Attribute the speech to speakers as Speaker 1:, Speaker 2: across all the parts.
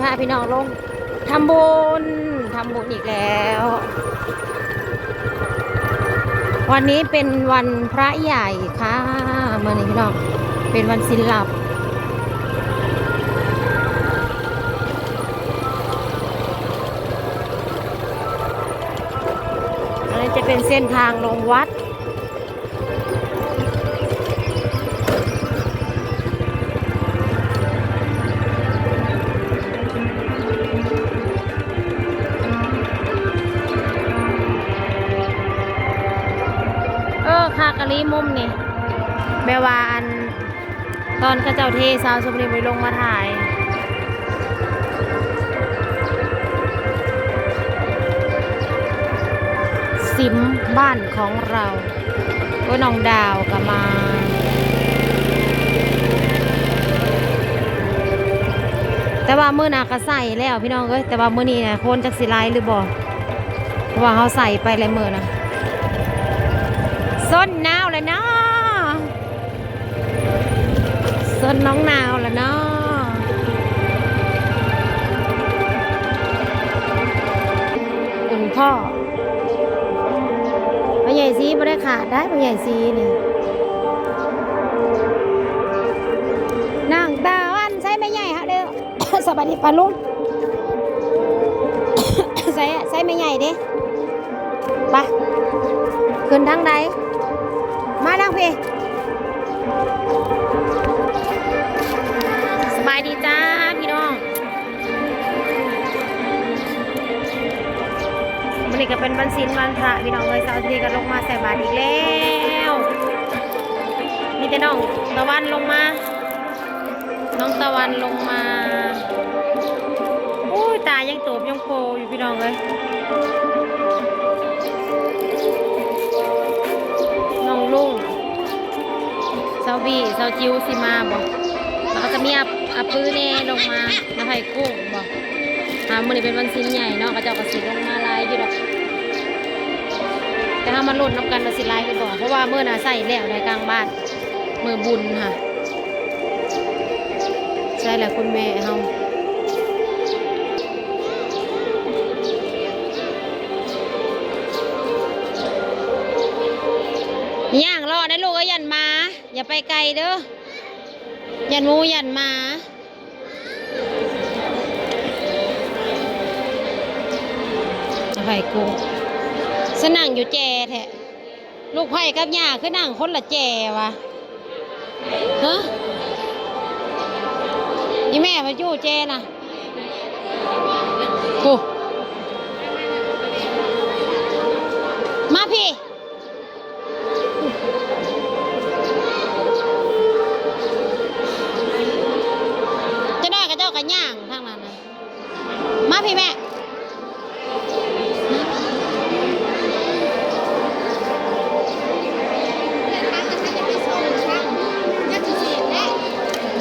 Speaker 1: าพี่น้องลงทำบุญอีกแล้ววันนี้เป็นวันพระใหญ่ค่ะเมื่อนี้พี่น้องเป็นวันศีลหลับอันนี้จะเป็นเส้นทางลงวัดคากะลีมุมนี่แม่วาอันตอนข้าเจ้าเทสาวสมนีไปลงมาถ่ายซิมบ้านของเราก็น้องดาวก็มาแต่ว่ามื้อหน้าก็ใส่แล้วพี่น้องเอ้ยแต่ว่ามื้อนี้นะคนจักสิไลหรือบ่เพราะว่าเขาใส่ไปหลายมื้อนะส้นนาวแล้วเนาะส้นน้องนาวแล้วเนาะคุณพ่อพ่อใหญ่ซีไม่ได้ขาดได้พ่อใหญ่ซีนี่นางตาวันใส่ไม่ใหญ่ฮะเด้อ สวัสดีปาลุง ใส่ไม่ใหญ่เด้ไปขึ้นทางใดมาดังเพสบายดีจ้าพี่น้องวันนี้ก็เป็นวันศีลวันพระพี่น้องเลยเสาร์อาทิตย์ก็ลงมาใส่บาตรอีกแล้วมีแต่น้องตะวันลงมาน้องตะวันลงมาโอ้ยตายังโตบยังโคอยู่พี่น้องเลยน้องลุงเซาบีเซาจิวสิมาบอกแล้วก็มีอาปื้อเน่ลงมาไผ่กุ้งบอกมื้อนี้เป็นวันศีลใหญ่เนาะก็เจ้ากระสิลงมาไล่อยู่ดอกแต่ถ้ามันหล่นน้ำกันมาสิไล่ไปบอกเพราะว่าเมื่อน่ะใส่แล้วในกลางบ้านเมื่อบุญค่ะใช่แหละคุณแม่เฮาย่างรอได้ลูกก็ยันมาอย่าไปไกลเด้อยันงูยันมาไผ่กุ้งสนั่งอยู่แจแท้ลูกไผ่กับย่าคือนั่งคนละแจวะฮะนี่แม่มาอยู่แจน่ะโอ้มาพี่จะได้กับเจ้ากันย่างทางนั้นนะมาพี่แม่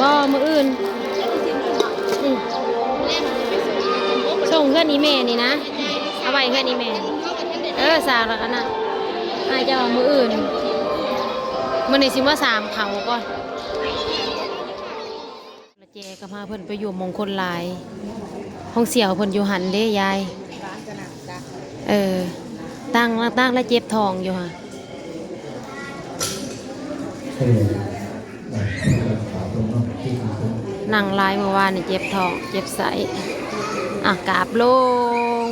Speaker 1: บ่มืออื่นส่งเพื่อนนี้แม่นี่นะเอาไว้เพื่อนนี้แม่สาวแล้วกันนะอาจจะเอามืออื่นมันในซิมว่า3เขาก่อนละเจก็มาเพิ่นไปอยู่มงคลลายห้องเสี่ยวเพิ่นอยู่หันเด้ยายตั้งแล้วเจ็บทองอยู่ค่ะนั่งลายเมื่อวานนี่เจ็บท้องเจ็บไส้กราบลง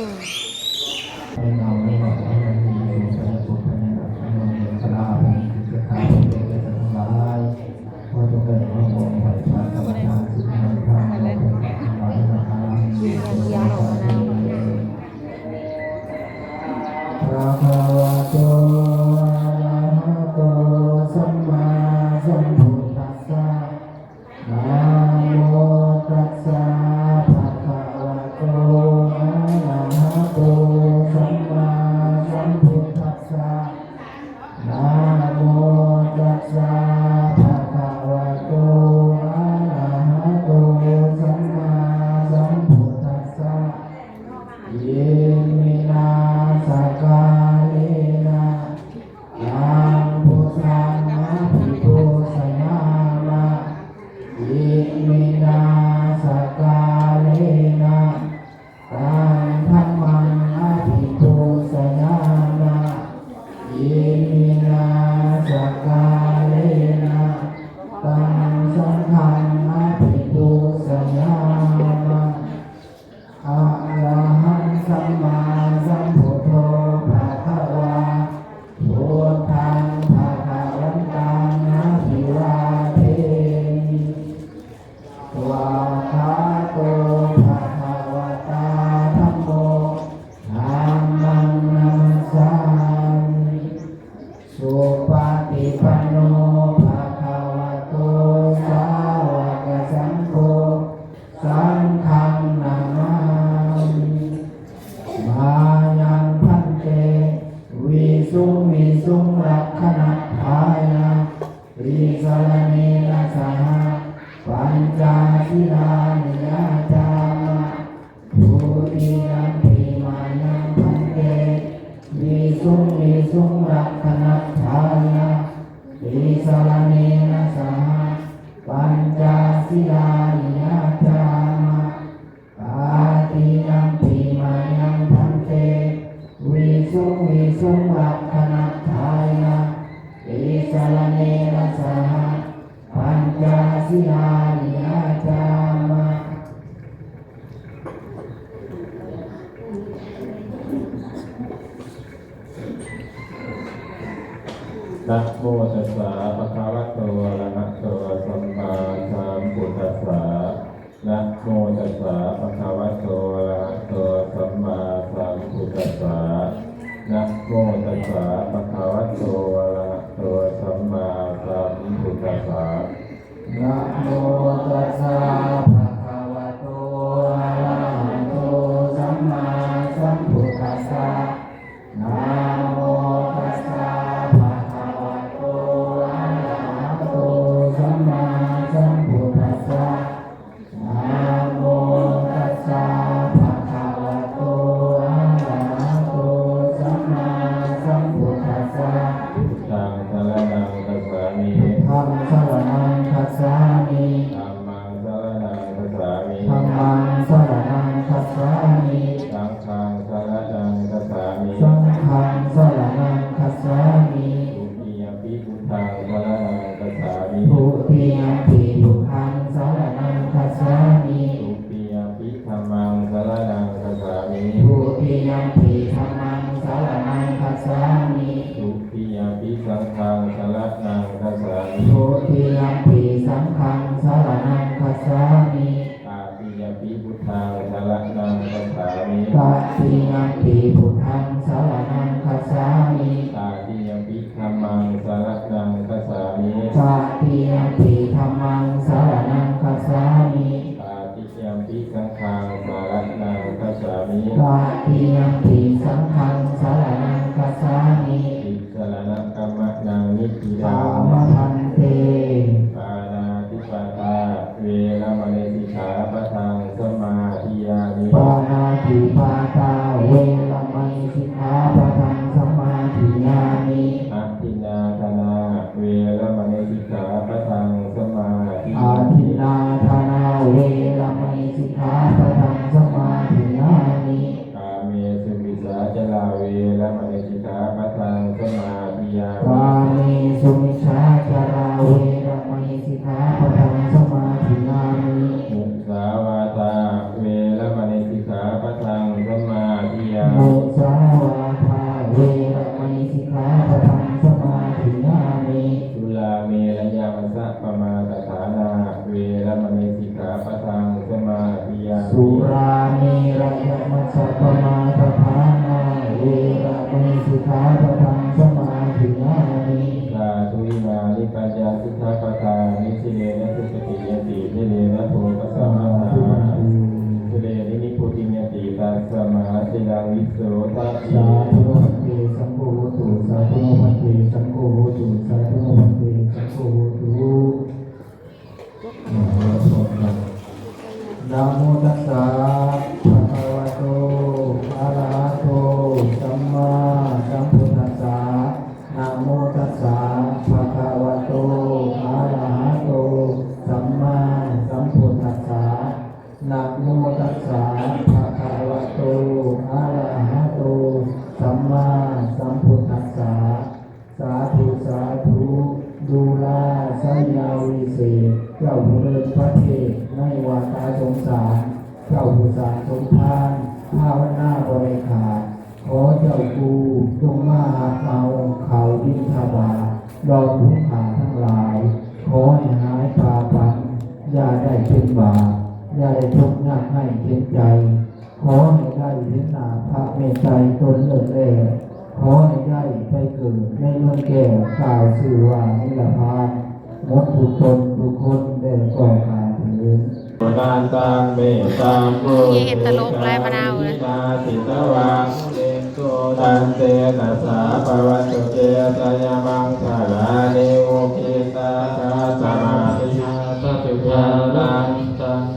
Speaker 2: เยมินาสกาลิ สุงรักขณทายาวิสรเนนะสหปัญจศีลานิยาจามะทุติยัมปิมายังพันเตวิสุงรักขณทายาวิสรเนนะสหปัญจศีลานิยาจามะตาติยัมปิมายังพันเตวิสุงรักขณทายาวิสรเนนะสหปัญจศีลานิยาจามะ
Speaker 3: นะโมตัสสะภะคะวะโตอะระหะโตสัมมาสัมพุทธัสสะนะโมตัสสะภะคะวะโตอะระหะโตสัมมาสัมพุทธัสสะนะโมตัสสะภะคะวะโตอะระหะโตสัมมาสัมพุทธัสสะ
Speaker 2: นะโมตัสสะภะคะวะโตอะระหะโตสัมมาสัมพุทธัสสะนะโมตัสสะภะคะวะโตอะระหะโตสัมมาสัมพุทธัสสะนะโมตัสสะภะคะวะโตอะระหะโตสัมมาสัมพุทธัสสะ
Speaker 3: ตังสรณังคัจฉามิ
Speaker 2: ธัมมังสรณังคัจฉามิ
Speaker 3: ธัมมังสรณังคัจฉามิ
Speaker 2: ธัมมังสรณังคัจฉามิ
Speaker 3: สังฆังสรณังคัจฉามิ
Speaker 2: สังฆังสรณังคัจฉามิ
Speaker 3: ทุติยมปิพุทธังสรณังคัจฉามิ
Speaker 2: ทุติยัมปิพุทธังสรณังคัจฉามิ
Speaker 3: ทุติยมปิธัมมังสรณังคัจฉามิ
Speaker 2: ทุติยัมปิธัมมังสรณังคัจฉามิ
Speaker 3: ทุติยมปิสังฆังสรณังคัจฉามิ
Speaker 2: ทุติยัมปิสังฆังสรณังคัจฉามิ
Speaker 3: ตาติยมปิพุทธังสรณังคัจฉามิ
Speaker 2: ตติยัมปิพุทธังสรณังคัจฉามิ
Speaker 3: ตาติยมปิธัมมังสรณังคัจฉามิ
Speaker 2: ตติยัมปิธัมมังสรณังคัจฉามิ
Speaker 3: ตาติยมปิสังฆังสรณังคัจฉามิ
Speaker 2: ตติยัมปิสังฆังสรณังคัจฉามิ
Speaker 3: อิสรณกัมมะนังนิพิ
Speaker 2: สา
Speaker 3: ดาม
Speaker 2: พันเต
Speaker 3: ปานาติปาตาเวรมณีสิกขาปะทังสมาธิยามิ
Speaker 2: ปานาติปาตาเวรมณีสิกขาปะทังสมาธิยามิ
Speaker 3: อทินนาธนาเวรมณีสิกขาปะทังสมาธิ
Speaker 2: อาทินนาธานาเวรมณีสิกขาปะทังสมาธิยามิ
Speaker 3: กาเมสุมิสาจลาเวรมณีสิกขาปะทังสมาธิยามิ
Speaker 2: กามิสุมิชฌาจาราเวรมณีสิกขาปะทังสมาธิยามิ
Speaker 3: มุสาวาตาเวรมณีสิกขาปะทังสมาธิยา
Speaker 2: โม
Speaker 3: มิ
Speaker 2: สาวาทาเวรมณีสิกขาปะทังสมาธิยามิ
Speaker 3: สุลาเมรยามัสสะปมาตฐานาเวรมณีสิกขาปะทังสมาธิยา
Speaker 2: สุ
Speaker 3: มิ
Speaker 2: รามีระยะมัสสะปมาทฐานาเวรมณีสิกขาปะทังสมาธิยามิ
Speaker 3: สาธุอิมานิปัญญาสิกขาปะทานิสิเลนะสุปฏิยตินิเลนะโภคสัมมาทาสิเลนินิพุติยติตัสสมาสิลังวิโสทัสสะ
Speaker 2: สาธุพันเตสังโฆตุสาธุพันเตสังโฆตุสาธุพันเตสังโฆตุนะโมตัสสะภะคะวะโตอะระหะโตสัมมาสัมพุทธัสสะนะโมตัสสะภะคะวะโตอะระหะโตสัมมาสัมพุทธัสสะนะโมตัสสะภะคะวะโตอะระหะโตสัมมาสัมพุทธัสสะสาธุสาธุดูแลสยาวิเศษเจ้าผู้เลิศพระเทศในวาตาสงสารเจ้าผู้สารสมทานภาวนาบริขารขอเจ้ากูจงมาหาเอาเขาบิณฑบาตรอผู้ขาทั้งหลาย ขอให้หายปาปันอย่าได้เป็นบาปอย่าได้ทุกข์ยากให้เข็นใจ ขอให้ได้เห็นหน้าพระเมตไตรตนเลิศแล่ขอให้ได้ไปเกิดในเมืองแก้วกล่าวสื่อว่านิรพานหมดทุกตนทุกคนได้ก่อขาถึง
Speaker 3: นานตังเมตตาโพ
Speaker 1: เห็นตลกไรมะนาวเลย
Speaker 3: ตาสิตวาเรนตุ ตันเตตัสสะภะวันตุเตสยามังคาลานิโอคิตาคาสมาธิยาสตุยาลัง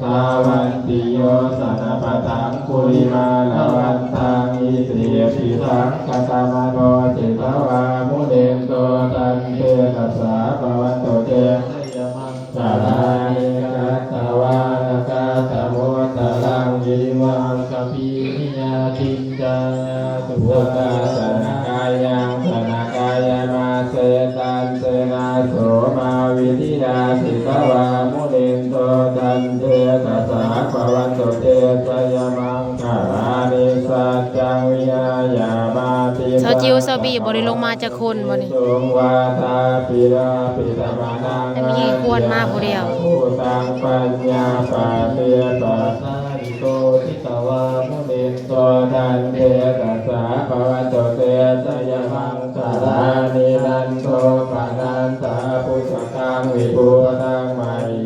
Speaker 3: สาวันติโยสันปะทังปุริมาลาวันตังอิสิปิสังคตามโนจิตวามุเดนโตตันเตตัสสะภะวันตุเตสยามังคาลานิกัตตวาลกาตโมตลังยิวังคปีนิยาติจายาสุภกาสนากายังสนากายมาเสตันเสนาโสมาวิธิดาสิตวามุเดนโตตันเตตัสสะภะวันตุเตสยามังคาลานิสัจจังวิยายามาติ
Speaker 1: เซาจิวเซาบีบ่ได้ลงมาจากคนบ่นี่
Speaker 3: สุวาทาปิราปิตมานัง
Speaker 1: แต่มีควรมาผู้เดียว
Speaker 3: ผู้ตังปัญญาปาเตปัสสาริโกทิตวามุเดนโตตันเตตัสสะภะวันตุเตสยามังคาลานินันโตปะนันตาพุทธกังวิภูตังมาหิ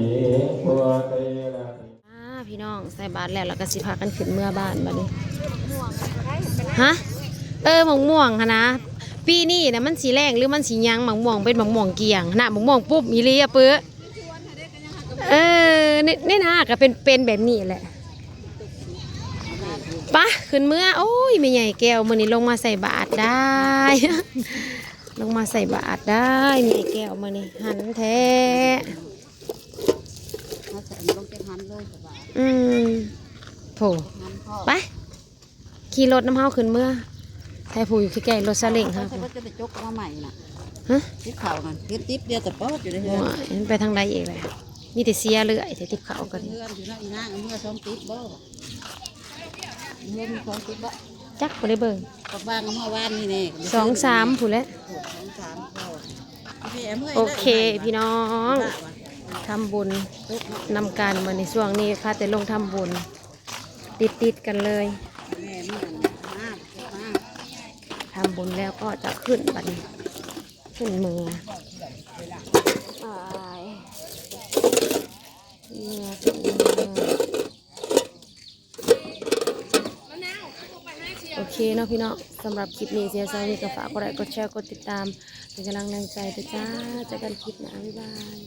Speaker 3: พุทธิระ
Speaker 1: พี่น้องใส่บาตรแล้วก็สิพากันขึ้นเมื่อบ้านบัดนี้ฮะหมะม่วงค่ะนะปีนี้นะมันสีแรงหรือมันสียังหมะม่วงเป็นหมะม่วงเกี่ยงหน้ามะม่วงปุ๊บมีเลียเปื้อนี่นะก็เป็นแบบนี้แหละปะขึ้นเมื่อโอ้ยไม่ใหญ่แก้วมื้อนี้ลงมาใส่บาตรได้ ลงมาใส่บาตรได้มีแก้วมื้อนี้หันแท้โถไปขี่รถน้ำเฮาขึ้นเมื่อไทยผู้อยู่ใกล้ๆรถซาเล้งครับ
Speaker 4: เขาจะไปจกมาใหม่น่ะ
Speaker 1: ฮะ
Speaker 4: ทิพเขากันทิพเดียวแต่ป๊อดอยู่ในเฮือน
Speaker 1: มันไปทางใดอีกเลยมีแต่เสียเรื่อยแต่ทิพเขากัน
Speaker 4: เฮือนอยู่นั่นอีนางเมื่อซ้อมทิพบ่เมื่อมีซ้อมทิพบ่
Speaker 1: จักบ่ได้เบิ่ง
Speaker 4: กับบ้านกับเมื่อวานนี่แน่
Speaker 1: 2-3ผู้นแหล้ว
Speaker 4: 2-3พ่อ
Speaker 1: โอเคพี่น้องทำบุญนำกันมาในช่วงนี้พาแต่ลงทำบุญติดกันเลย
Speaker 4: แม่นี่มาก
Speaker 1: ทำบุญแล้วก็จะขึ้นบัดนี้ขึ้นมือโอเคเนาะพี่น้องสำหรับคลิปนี้เสียใจนี่ก็ฝากกดไลค์กดแชร์กดติดตามเป็นกำลังใจด้วยจ้าเจอกันคลิปหน้าบ๊ายบาย